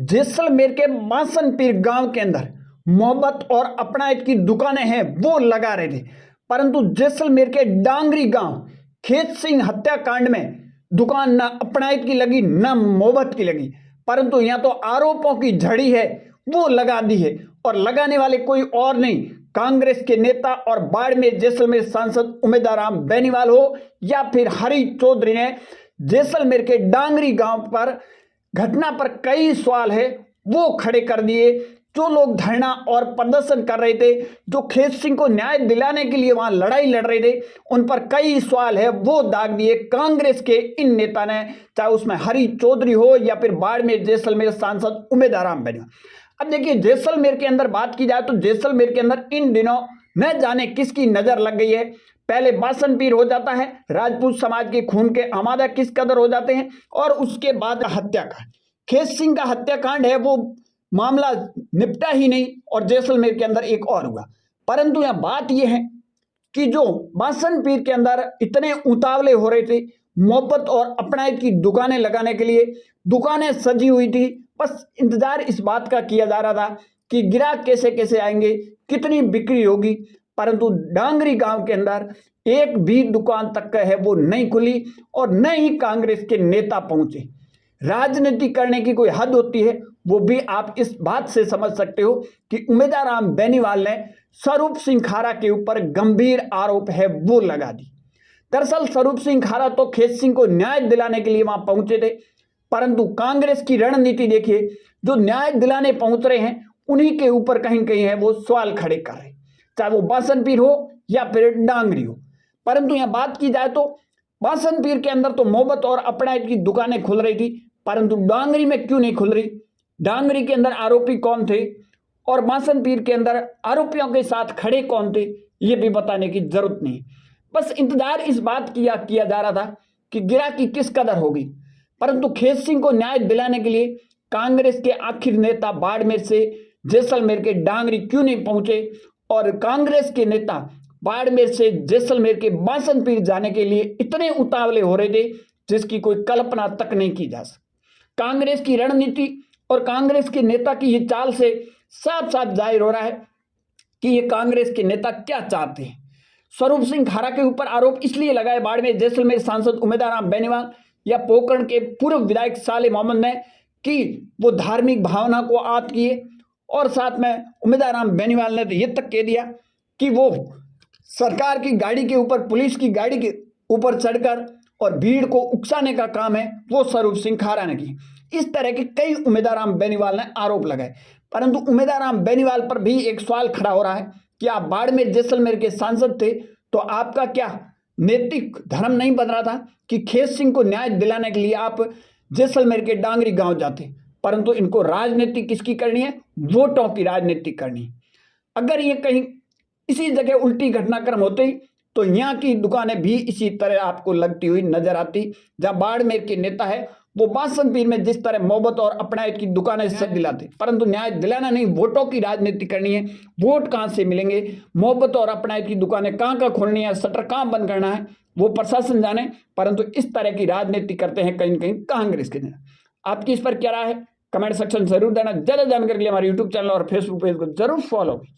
जैसलमेर के मासनपीर गांव के अंदर मोहब्बत और अपनायत की दुकानें हैं वो लगा रहे थे, परंतु जैसलमेर के डांगरी गांव खेत सिंह हत्याकांड में दुकान न अपनायत की लगी न मोहब्बत की लगी, परंतु यहां तो आरोपों की झड़ी है वो लगा दी है। और लगाने वाले कोई और नहीं, कांग्रेस के नेता और बाड़मेर जैसलमेर सांसद उमेदराम बेनीवाल हो या फिर हरी चौधरी ने जैसलमेर के डांगरी गांव पर घटना पर कई सवाल है वो खड़े कर दिए। जो लोग धरना और प्रदर्शन कर रहे थे, जो खेत सिंह को न्याय दिलाने के लिए वहां लड़ाई लड़ रहे थे, उन पर कई सवाल है वो दाग दिए कांग्रेस के इन नेता ने, चाहे उसमें हरी चौधरी हो या फिर बाड़मेर जैसलमेर सांसद उमेदराम बेनीवाल। अब देखिए, जैसलमेर के अंदर बात की जाए तो जैसलमेर के अंदर इन दिनों न जाने किसकी नजर लग गई है। पहले बासनपीर हो जाता है, राजपूत समाज के खून के आमादा किस कदर हो जाते हैं, और उसके बाद हत्याकांड, खेत सिंह का हत्याकांड है वो मामला निपटा ही नहीं और जैसलमेर के अंदर एक और हुआ। परंतु यह बात यह है कि जो बासनपीर के अंदर इतने उतावले हो रहे थे मोहब्बत और अपनायत की दुकानें लगाने के लिए, दुकानें सजी हुई थी, बस इंतजार इस बात का किया जा रहा था कि ग्राहक कैसे कैसे आएंगे, कितनी बिक्री होगी। परंतु डांगरी गांव के अंदर एक भी दुकान तक का है वो नहीं खुली और न ही कांग्रेस के नेता पहुंचे। राजनीति करने की कोई हद होती है, वो भी आप इस बात से समझ सकते हो कि उमेदराम बेनीवाल ने स्वरूप सिंह खारा के ऊपर गंभीर आरोप है वो लगा दी। दरअसल स्वरूप सिंह खारा तो खेत सिंह को न्याय दिलाने के लिए वहां पहुंचे थे, परंतु कांग्रेस की रणनीति देखिए, जो न्याय दिलाने पहुंच रहे हैं उन्हीं के ऊपर कहीं कहीं है वो सवाल खड़े कर रहे, चाहे वो बासनपीर हो या फिर डांगरी हो। परंतु यहां बात की जाए तो बासनपीर के अंदर तो मोहब्बत और अपनायत की दुकानें खुल रही थी, परंतु डांगरी में क्यों नहीं खुल रही? डांगरी के अंदर आरोपी कौन थे और बासनपीर के अंदर आरोपियों के साथ खड़े कौन थे, ये भी बताने की जरूरत नहीं। बस इंतजार इस बात किया जा रहा था कि गिराकी किस कदर होगी। परंतु खेत सिंह को न्याय दिलाने के लिए कांग्रेस के आखिर नेता बाड़मेर से जैसलमेर के डांगरी क्यों नहीं पहुंचे, और कांग्रेस के नेता बाड़मेर से जैसलमेर के बासनपीर जाने के लिए इतने उतावले हो रहे थे जिसकी कोई कल्पना तक नहीं की जा सकती। कांग्रेस की रणनीति और कांग्रेस के नेता की ये चाल से साफ साफ जाहिर हो रहा है कि ये कांग्रेस के नेता क्या चाहते हैं। स्वरूप सिंह खारा के ऊपर आरोप इसलिए लगाए बाड़मेर जैसलमेर सांसद उमेदराम बेनीवाल या पोकरण के पूर्व विधायक साले मोहम्मद ने कि वो धार्मिक भावना को आहत किए, और साथ में उमेदराम बेनीवाल ने तो ये तक कह दिया कि वो सरकार की गाड़ी के ऊपर, पुलिस की गाड़ी के ऊपर चढ़कर और भीड़ को उकसाने का काम है वो स्वरूप सिंह खारा ने की। इस तरह के कई उमेदराम बेनीवाल ने आरोप लगाए, परंतु उमेदराम बेनीवाल पर भी एक सवाल खड़ा हो रहा है कि आप बाड़मेर जैसलमेर के सांसद थे तो आपका क्या नैतिक धर्म नहीं बन रहा था कि खेत सिंह को न्याय दिलाने के लिए आप जैसलमेर के डांगरी गांव जाते? परंतु इनको राजनीति किसकी करनी है? वोटों की राजनीति करनी है। अगर ये कहीं इसी जगह उल्टी घटनाक्रम होते तो यहाँ की दुकानें भी इसी तरह आपको लगती हुई नजर आती। जहां बाड़मेर के नेता है वो बासनपीर में जिस तरह मोहब्बत और अपनायत की दुकानें सब दिलाते, परंतु न्याय दिलाना नहीं, वोटों की राजनीति करनी है। वोट कहां से मिलेंगे, मोहब्बत और अपनायत की दुकानें कहां खोलनी है, शटर कहां बंद करना है, वो प्रशासन जाने। परंतु इस तरह की राजनीति करते हैं कहीं कहीं कांग्रेस के नेता। आपकी इस पर क्या राय है? कमेंट सेक्शन जरूर देना। ज्यादा जानकारी के लिए हमारे यूट्यूब चैनल और फेसबुक पेज को जरूर फॉलो